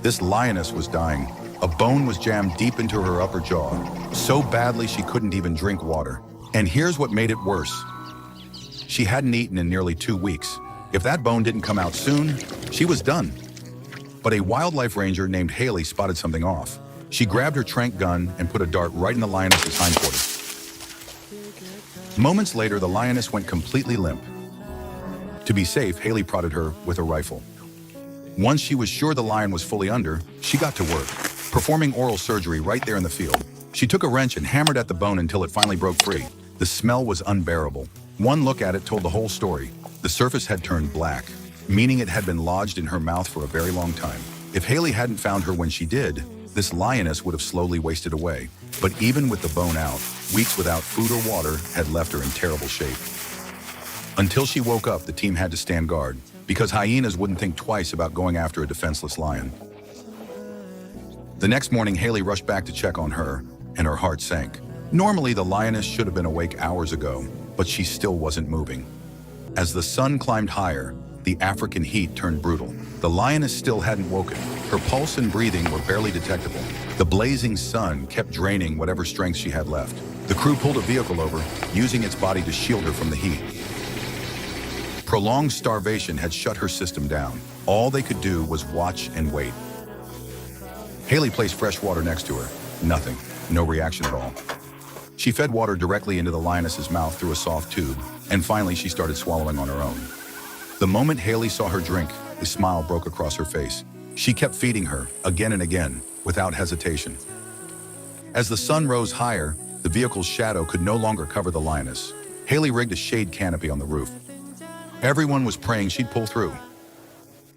This lioness was dying. A bone was jammed deep into her upper jaw, so badly she couldn't even drink water. And here's what made it worse. She hadn't eaten in nearly 2 weeks. If that bone didn't come out soon, she was done. But a wildlife ranger named Haley spotted something off. She grabbed her tranq gun and put a dart right in the lioness's hindquarters. Moments later, the lioness went completely limp. To be safe, Haley prodded her with a rifle. Once she was sure the lion was fully under, she got to work, performing oral surgery right there in the field. She took a wrench and hammered at the bone until it finally broke free. The smell was unbearable. One look at it told the whole story. The surface had turned black, meaning it had been lodged in her mouth for a very long time. If Haley hadn't found her when she did, this lioness would have slowly wasted away. But even with the bone out, weeks without food or water had left her in terrible shape. Until she woke up, the team had to stand guard, because hyenas wouldn't think twice about going after a defenseless lion. The next morning, Haley rushed back to check on her, and her heart sank. Normally, the lioness should have been awake hours ago, but she still wasn't moving. As the sun climbed higher, the African heat turned brutal. The lioness still hadn't woken. Her pulse and breathing were barely detectable. The blazing sun kept draining whatever strength she had left. The crew pulled a vehicle over, using its body to shield her from the heat. Prolonged starvation had shut her system down. All they could do was watch and wait. Haley placed fresh water next to her. Nothing. No reaction at all. She fed water directly into the lioness's mouth through a soft tube, and finally she started swallowing on her own. The moment Haley saw her drink, a smile broke across her face. She kept feeding her, again and again, without hesitation. As the sun rose higher, the vehicle's shadow could no longer cover the lioness. Haley rigged a shade canopy on the roof. Everyone was praying she'd pull through.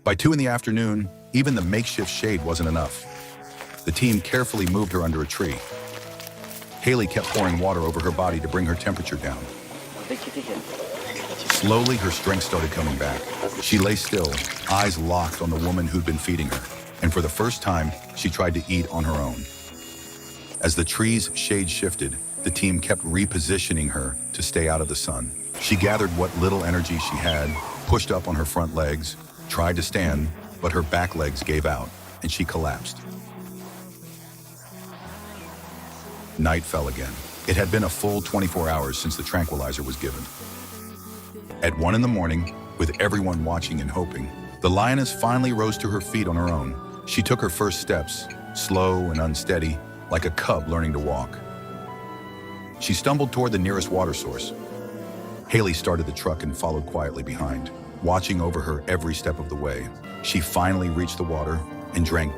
By 2 in the afternoon, even the makeshift shade wasn't enough. The team carefully moved her under a tree. Haley kept pouring water over her body to bring her temperature down. Slowly, her strength started coming back. She lay still, eyes locked on the woman who'd been feeding her, and for the first time, she tried to eat on her own. As the tree's shade shifted, the team kept repositioning her to stay out of the sun. She gathered what little energy she had, pushed up on her front legs, tried to stand, but her back legs gave out, and she collapsed. Night fell again. It had been a full 24 hours since the tranquilizer was given. At 1 in the morning, with everyone watching and hoping, the lioness finally rose to her feet on her own. She took her first steps, slow and unsteady, like a cub learning to walk. She stumbled toward the nearest water source. Haley started the truck and followed quietly behind, watching over her every step of the way. She finally reached the water and drank